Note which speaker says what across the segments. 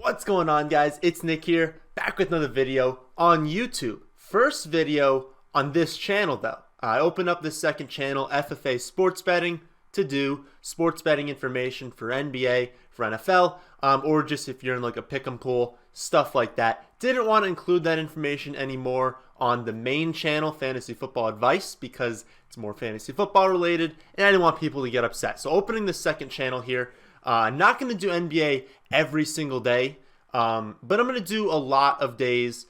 Speaker 1: What's going on, guys? It's Nick here, back with another video on YouTube. First video on this channel though. I opened up this second channel, FFA Sports Betting, to do sports betting information for NBA, for NFL, or just if you're in like a pick'em pool, stuff like that. Didn't want to include that information anymore on the main channel, Fantasy Football Advice, because it's more fantasy football related, and I didn't want people to get upset. So opening the second channel here. Not going to do NBA every single day, but I'm going to do a lot of days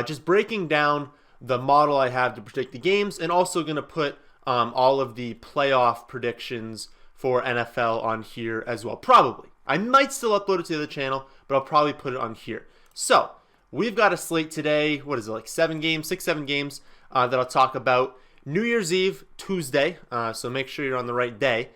Speaker 1: just breaking down the model I have to predict the games, and also going to put all of the playoff predictions for NFL on here as well. Probably. I might still upload it to the other channel, but I'll probably put it on here. So, we've got a slate today. What is it, like 7 games, 6-7 games that I'll talk about. New Year's Eve, Tuesday, so make sure you're on the right day.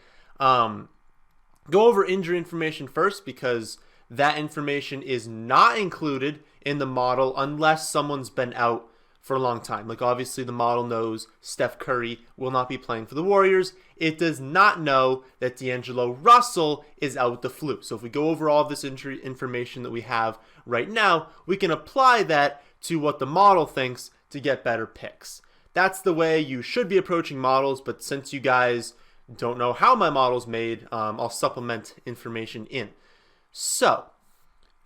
Speaker 1: Go over injury information first, because that information is not included in the model unless someone's been out for a long time. Like obviously the model knows Steph Curry will not be playing for the Warriors. It does not know that D'Angelo Russell is out with the flu. So if we go over all of this injury information that we have right now, we can apply that to what the model thinks to get better picks. That's the way you should be approaching models, but since you guys don't know how my model's made, I'll supplement information in. So,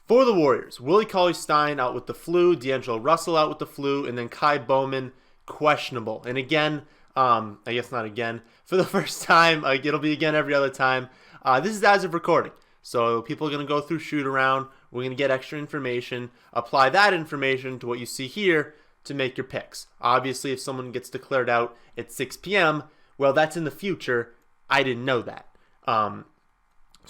Speaker 1: for the Warriors, Willie Cauley-Stein out with the flu, D'Angelo Russell out with the flu, and then Kai Bowman questionable. And again, I guess not again, for the first time, it'll be again every other time. This is as of recording. So people are going to go through shoot around. We're going to get extra information, apply that information to what you see here to make your picks. Obviously, if someone gets declared out at 6 p.m., well, that's in the future. I didn't know that. So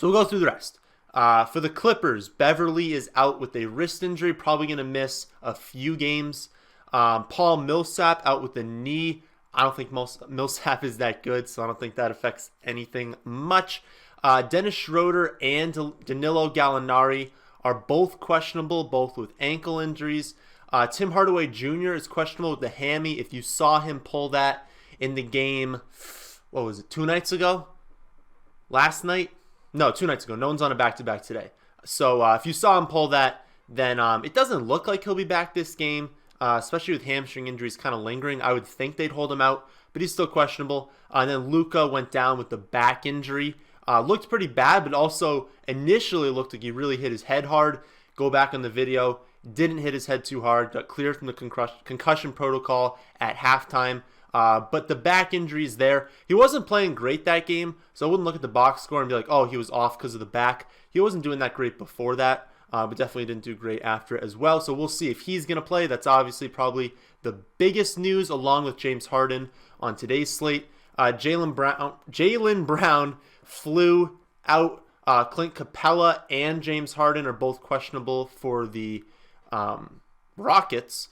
Speaker 1: we'll go through the rest. For the Clippers, Beverly is out with a wrist injury, probably going to miss a few games. Paul Millsap out with a knee. I don't think Millsap is that good, so I don't think that affects anything much. Dennis Schroeder and Danilo Gallinari are both questionable, both with ankle injuries. Tim Hardaway Jr. is questionable with the hammy. If you saw him pull that in the game, what was it, 2 nights ago? Last night? No, 2 nights ago. No one's on a back-to-back today. So if you saw him pull that, then it doesn't look like he'll be back this game, especially with hamstring injuries kind of lingering. I would think they'd hold him out, but he's still questionable. And then Luka went down with the back injury. Looked pretty bad, but also initially looked like he really hit his head hard. Go back on the video. Didn't hit his head too hard. Got cleared from the concussion protocol at halftime. But the back injury is there. He wasn't playing great that game, so I wouldn't look at the box score and be like, oh, he was off because of the back. He wasn't doing that great before that, but definitely didn't do great after as well. So we'll see if he's going to play. That's obviously probably the biggest news, along with James Harden on today's slate. Jaylen Brown flew out. Clint Capella and James Harden are both questionable for the Rockets.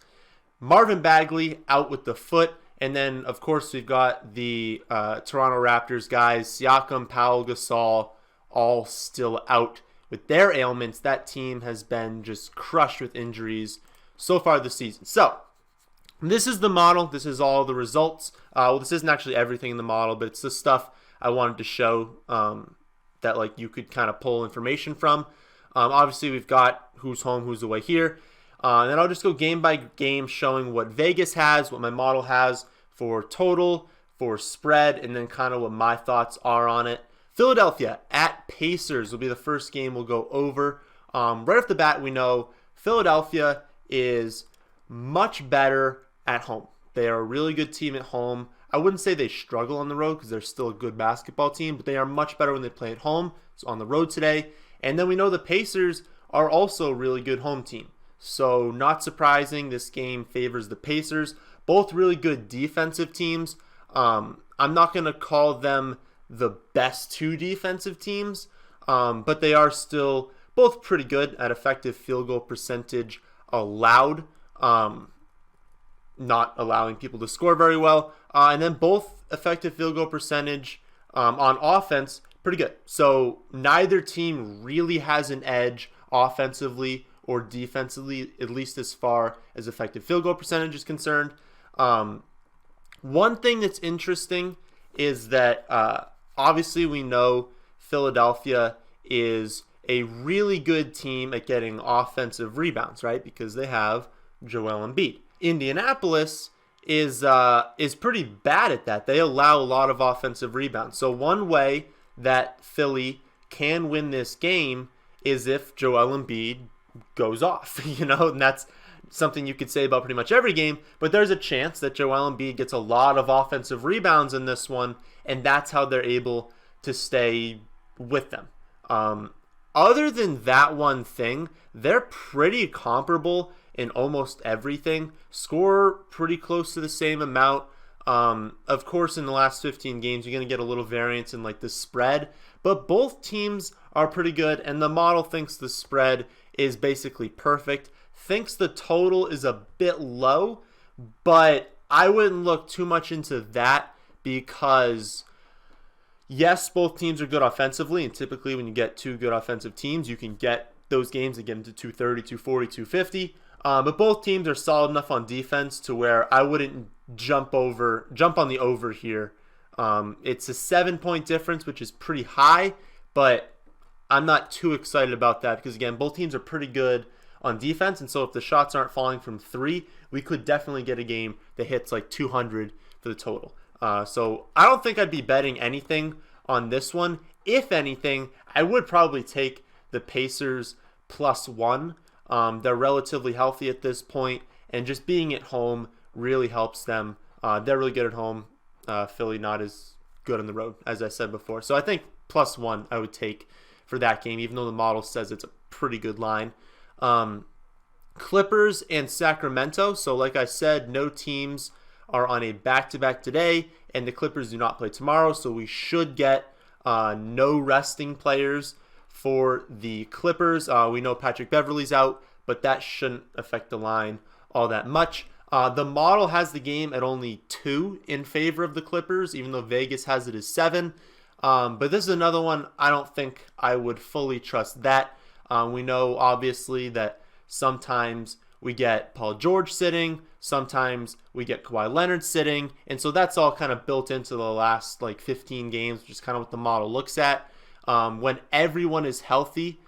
Speaker 1: Marvin Bagley out with the foot. And then, of course, we've got the Toronto Raptors guys, Siakam, Powell, Gasol, all still out with their ailments. That team has been just crushed with injuries so far this season. So, this is the model. This is all the results. Well, this isn't actually everything in the model, but it's the stuff I wanted to show that like you could kind of pull information from. Obviously, we've got who's home, who's away here. And then I'll just go game by game showing what Vegas has, what my model has for total, for spread, and then kind of what my thoughts are on it. Philadelphia at Pacers will be the first game we'll go over. Right off the bat, we know Philadelphia is much better at home. They are a really good team at home. I wouldn't say they struggle on the road because they're still a good basketball team, but they are much better when they play at home. So on the road today. And then we know the Pacers are also a really good home team. So not surprising, this game favors the Pacers. Both really good defensive teams. I'm not going to call them the best two defensive teams, but they are still both pretty good at effective field goal percentage allowed, not allowing people to score very well. And then both effective field goal percentage on offense, pretty good. So neither team really has an edge offensively or defensively, at least as far as effective field goal percentage is concerned. One thing that's interesting is that obviously we know Philadelphia is a really good team at getting offensive rebounds, right? Because they have Joel Embiid. Indianapolis is pretty bad at that. They allow a lot of offensive rebounds. So one way that Philly can win this game is if Joel Embiid goes off, and that's something you could say about pretty much every game, but there's a chance that Joel Embiid gets a lot of offensive rebounds in this one, and that's how they're able to stay with them. Other than that one thing, they're pretty comparable in almost everything. Score pretty close to the same amount. Of course, in the last 15 games, you're going to get a little variance in like the spread, but both teams are pretty good, and the model thinks the spread is basically perfect. Thinks the total is a bit low, but I wouldn't look too much into that because, yes, both teams are good offensively, and typically when you get two good offensive teams, you can get those games and get into 230, 240, 250. But both teams are solid enough on defense to where I wouldn't jump on the over here. It's a 7-point difference, which is pretty high, but I'm not too excited about that because, again, both teams are pretty good on defense, and so if the shots aren't falling from three, we could definitely get a game that hits like 200 for the total. So I don't think I'd be betting anything on this one. If anything, I would probably take the Pacers +1. They're relatively healthy at this point, and just being at home really helps them. They're really good at home. Philly not as good on the road, as I said before. So I think +1 I would take for that game, even though the model says it's a pretty good line. Clippers and Sacramento. So like I said, no teams are on a back-to-back today, and the Clippers do not play tomorrow, so we should get no resting players for the Clippers. We know Patrick Beverley's out, but that shouldn't affect the line all that much. The model has the game at only 2 in favor of the Clippers, even though Vegas has it as 7. But this is another one I don't think I would fully trust that. We know, obviously, that sometimes we get Paul George sitting, sometimes we get Kawhi Leonard sitting, and so that's all kind of built into the last 15 games, which is kind of what the model looks at. When everyone is healthy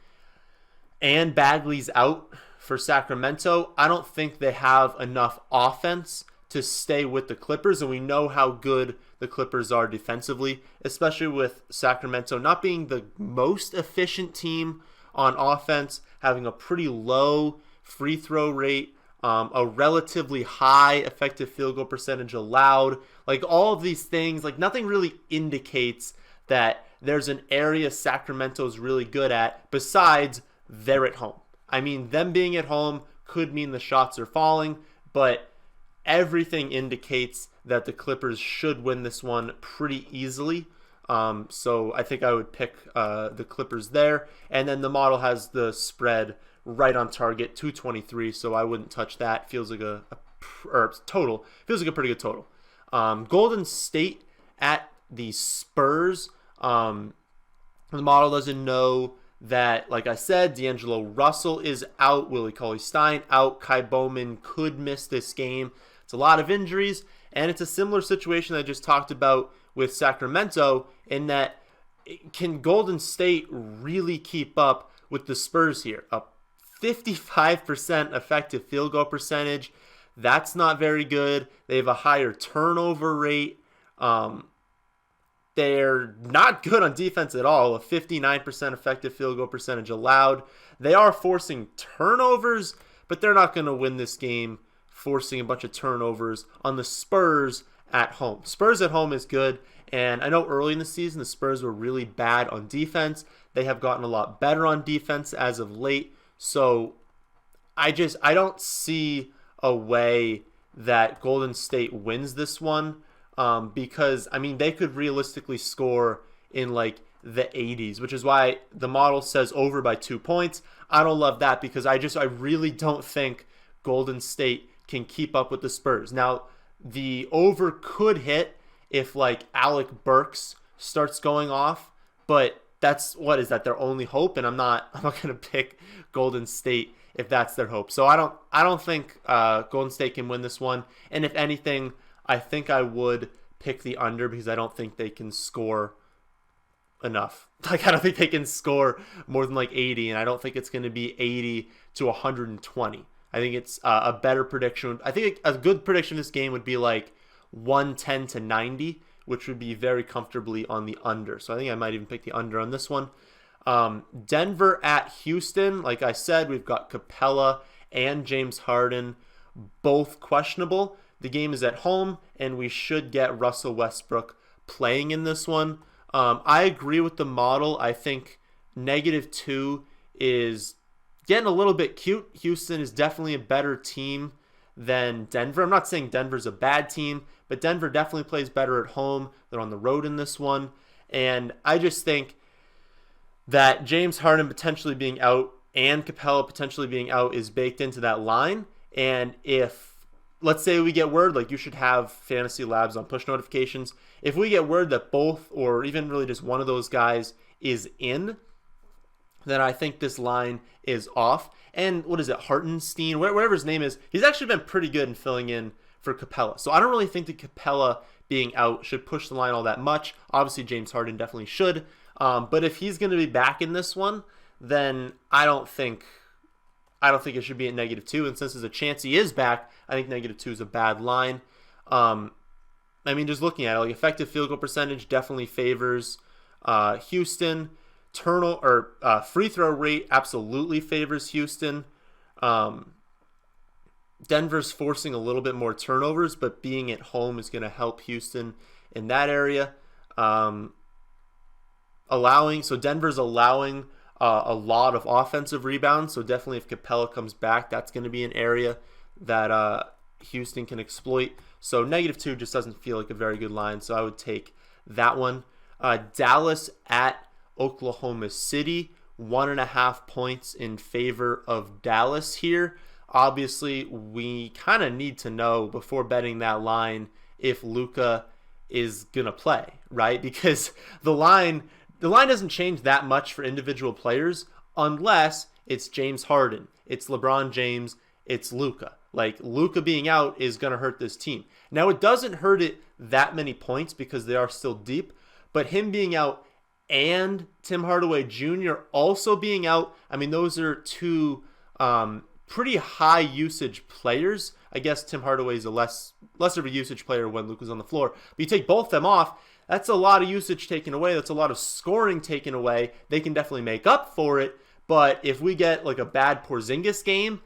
Speaker 1: and Bagley's out for Sacramento, I don't think they have enough offense to stay with the Clippers, and we know how good the Clippers are defensively, especially with Sacramento not being the most efficient team on offense, having a pretty low free throw rate, a relatively high effective field goal percentage allowed. All of these things, nothing really indicates that there's an area Sacramento is really good at besides they're at home. I mean, them being at home could mean the shots are falling, but everything indicates that the Clippers should win this one pretty easily. So I think I would pick the Clippers there. And then the model has the spread right on target, 223, so I wouldn't touch that. Feels like total. Feels like a pretty good total. Golden State at the Spurs. The model doesn't know that, like I said, D'Angelo Russell is out, Willie Cauley-Stein out, Kai Bowman could miss this game. It's a lot of injuries, and it's a similar situation I just talked about with Sacramento in that can Golden State really keep up with the Spurs here? A 55% effective field goal percentage. That's not very good. They have a higher turnover rate. They're not good on defense at all. A 59% effective field goal percentage allowed. They are forcing turnovers, but they're not going to win this game forcing a bunch of turnovers on the Spurs at home. Spurs at home is good, and I know early in the season the Spurs were really bad on defense. They have gotten a lot better on defense as of late, so I don't see a way that Golden State wins this one. Because, I mean, they could realistically score in the 80s, which is why the model says over by 2 points. I don't love that because I really don't think Golden State can keep up with the Spurs. Now, the over could hit if Alec Burks starts going off, but is that their only hope? And I'm not going to pick Golden State if that's their hope. So I don't think Golden State can win this one. And if anything, I think I would pick the under because I don't think they can score enough. Like, I don't think they can score more than like 80, and I don't think it's going to be 80 to 120. I think it's a better prediction. I think a good prediction of this game would be like 110 to 90, which would be very comfortably on the under. So I think I might even pick the under on this one. Denver at Houston. Like I said, we've got Capella and James Harden, both questionable. The game is at home, and we should get Russell Westbrook playing in this one. I agree with the model. I think -2 is getting a little bit cute. Houston is definitely a better team than Denver. I'm not saying Denver's a bad team, but Denver definitely plays better at home. They're on the road in this one. And I just think that James Harden potentially being out and Capella potentially being out is baked into that line. And if, let's say we get word, like you should have Fantasy Labs on push notifications. If we get word that both or even really just one of those guys is in, then I think this line is off. And what is it, Hartenstein, whatever his name is, he's actually been pretty good in filling in for Capella. So I don't really think that Capella being out should push the line all that much. Obviously, James Harden definitely should. But if he's going to be back in this one, then I don't think it should be at -2. And since there's a chance he is back, I think -2 is a bad line. I mean, just looking at it, like effective field goal percentage definitely favors Houston. Free throw rate absolutely favors Houston. Denver's forcing a little bit more turnovers, but being at home is going to help Houston in that area. Denver's allowing a lot of offensive rebounds. So definitely if Capella comes back, that's going to be an area that Houston can exploit. So -2 just doesn't feel like a very good line. So I would take that one. Dallas at Oklahoma City, 1.5 points in favor of Dallas here. Obviously, we kind of need to know before betting that line if Luka is going to play, right? Because the line doesn't change that much for individual players unless it's James Harden, it's LeBron James, it's Luka. Like, Luka being out is going to hurt this team. Now, it doesn't hurt it that many points because they are still deep, but him being out and Tim Hardaway Jr. also being out, I mean, those are two pretty high usage players. I guess Tim Hardaway is a less of a usage player when Luka's on the floor. But you take both them off, that's a lot of usage taken away. That's a lot of scoring taken away. They can definitely make up for it. But if we get like a bad Porzingis game,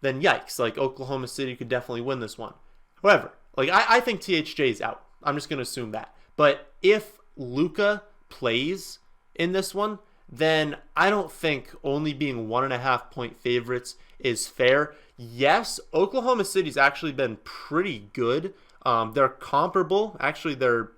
Speaker 1: then yikes. Like, Oklahoma City could definitely win this one. However, like I think THJ is out. I'm just going to assume that. But if Luka plays in this one, then I don't think only being 1.5 point favorites is fair. Yes, Oklahoma City's actually been pretty good. They're comparable. Actually, they're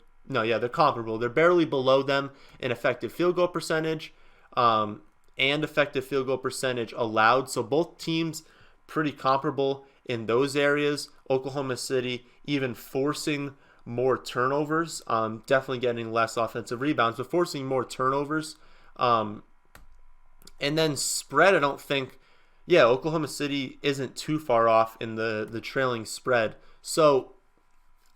Speaker 1: comparable. They're barely below them in effective field goal percentage and effective field goal percentage allowed. So both teams pretty comparable in those areas. Oklahoma City even forcing more turnovers, definitely getting less offensive rebounds, but forcing more turnovers. And then spread, I don't think, Oklahoma City isn't too far off in the trailing spread. So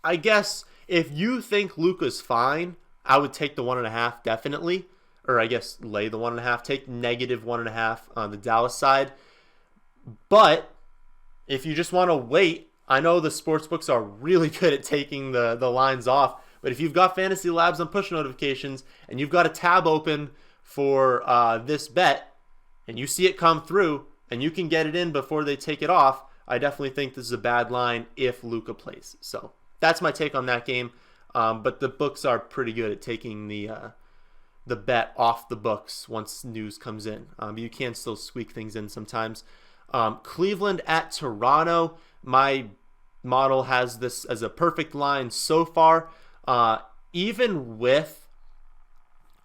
Speaker 1: I guess if you think Luka's fine, I would take the 1.5 definitely, or I guess lay the 1.5, take -1.5 on the Dallas side. But if you just want to wait, I know the sports books are really good at taking the lines off, but if you've got Fantasy Labs on push notifications and you've got a tab open for this bet and you see it come through and you can get it in before they take it off, I definitely think this is a bad line if Luka plays. So that's my take on that game. But the books are pretty good at taking the bet off the books once news comes in. You can still squeak things in sometimes. Cleveland at Toronto. My model has this as a perfect line so far, even with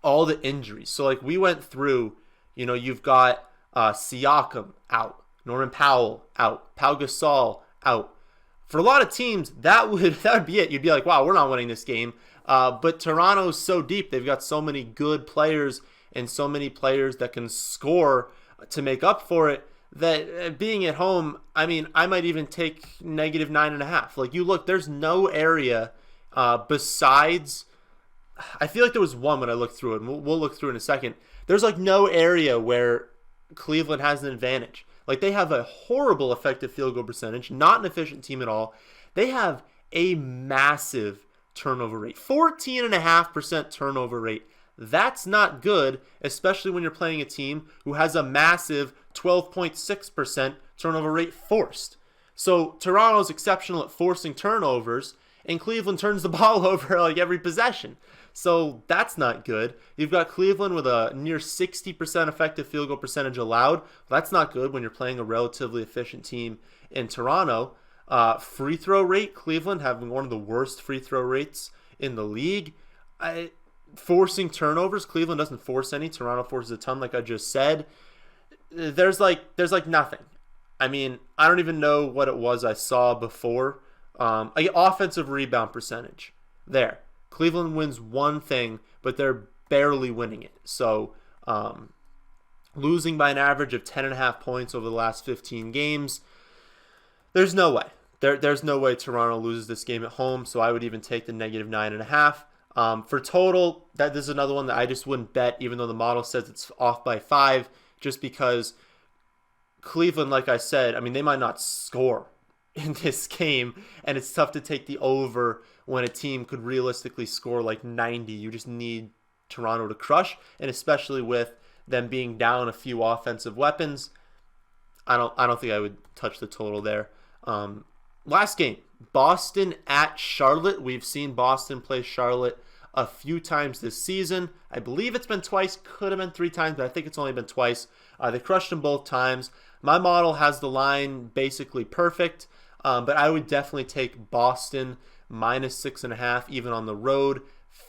Speaker 1: all the injuries. So like we went through, you've got Siakam out, Norman Powell out, Pau Gasol out. For a lot of teams, that would be it. You'd be like, wow, we're not winning this game. But Toronto's so deep. They've got so many good players and so many players that can score to make up for it, that being at home, I mean, I might even take -9.5. Like, you look, there's no area besides, I feel like there was one when I looked through it, and we'll look through it in a second. There's like no area where Cleveland has an advantage. Like they have a horrible effective field goal percentage, not an efficient team at all. They have a massive turnover rate, 14.5% turnover rate. That's not good, especially when you're playing a team who has a massive 12.6% turnover rate forced. So Toronto's exceptional at forcing turnovers, and Cleveland turns the ball over like every possession. So that's not good. You've got Cleveland with a near 60% effective field goal percentage allowed. That's not good when you're playing a relatively efficient team in Toronto. Free throw rate, Cleveland having one of the worst free throw rates in the league. Forcing turnovers, Cleveland doesn't force any. Toronto forces a ton, like I just said. There's like nothing. I mean, I don't even know what it was I saw before. Offensive rebound percentage. There. Cleveland wins one thing, but they're barely winning it. So, losing by an average of 10.5 points over the last 15 games, there's no way. There's no way Toronto loses this game at home, so I would even take the negative 9.5. For total, this is another one that I just wouldn't bet, even though the model says it's off by 5, just because Cleveland, like I said, I mean, they might not score in this game, and it's tough to take the over when a team could realistically score like 90. You just need Toronto to crush, and especially with them being down a few offensive weapons, I don't think I would touch the total there. Last game, Boston at Charlotte. We've seen Boston play Charlotte a few times this season. I believe it's been twice, could have been 3 times, but I think it's only been twice. They crushed them both times. My model has the line basically perfect, but I would definitely take Boston minus 6.5 even on the road.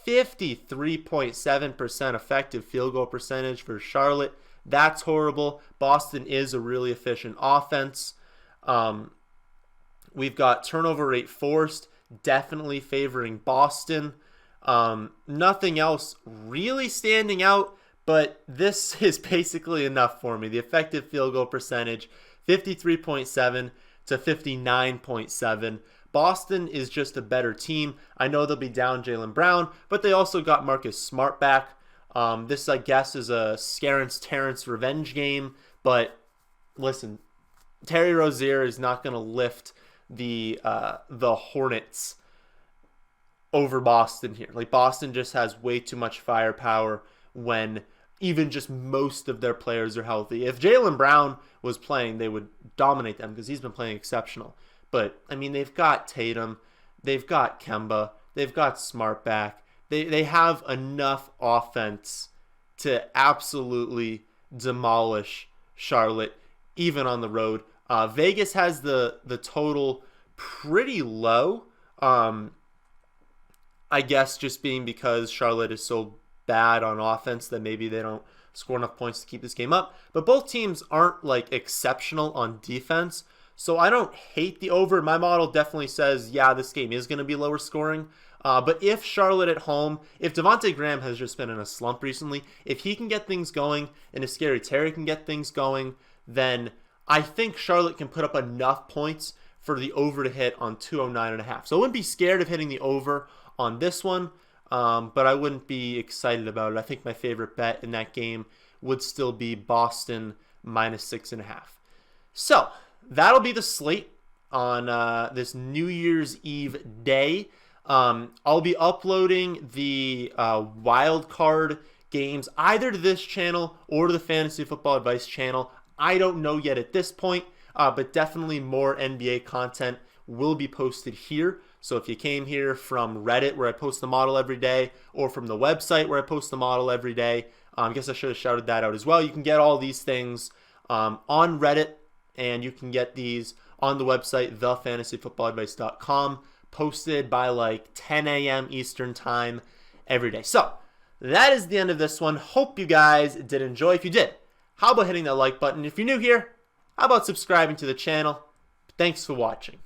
Speaker 1: 53.7% effective field goal percentage for Charlotte. That's horrible. Boston is a really efficient offense. We've got turnover rate forced, definitely favoring Boston. Nothing else really standing out, but this is basically enough for me. The effective field goal percentage, 53.7 to 59.7. Boston is just a better team. I know they'll be down Jaylen Brown, but they also got Marcus Smart back. This, I guess, is a Terrence revenge game, but listen, Terry Rozier is not going to lift the Hornets over Boston here. Like, Boston just has way too much firepower when even just most of their players are healthy. If Jaylen Brown was playing, they would dominate them because he's been playing exceptional. But, I mean, they've got Tatum, they've got Kemba, they've got Smart back. They have enough offense to absolutely demolish Charlotte, even on the road. Vegas has the total pretty low. I guess just being because Charlotte is so bad on offense that maybe they don't score enough points to keep this game up. But both teams aren't like exceptional on defense. So I don't hate the over. My model definitely says, yeah, this game is going to be lower scoring. But if Charlotte at home, if Devontae Graham has just been in a slump recently, if he can get things going and if Scary Terry can get things going, then I think Charlotte can put up enough points for the over to hit on 209.5. So I wouldn't be scared of hitting the over on this one, but I wouldn't be excited about it. I think my favorite bet in that game would still be Boston minus 6.5. So that'll be the slate on this New Year's Eve day. I'll be uploading the wild card games either to this channel or to the Fantasy Football Advice channel. I don't know yet at this point, but definitely more NBA content will be posted here. So if you came here from Reddit, where I post the model every day, or from the website where I post the model every day, I guess I should have shouted that out as well. You can get all these things on Reddit, and you can get these on the website, thefantasyfootballadvice.com, posted by like 10 a.m. Eastern time every day. So that is the end of this one. Hope you guys did enjoy. If you did, how about hitting that like button? If you're new here, how about subscribing to the channel? Thanks for watching.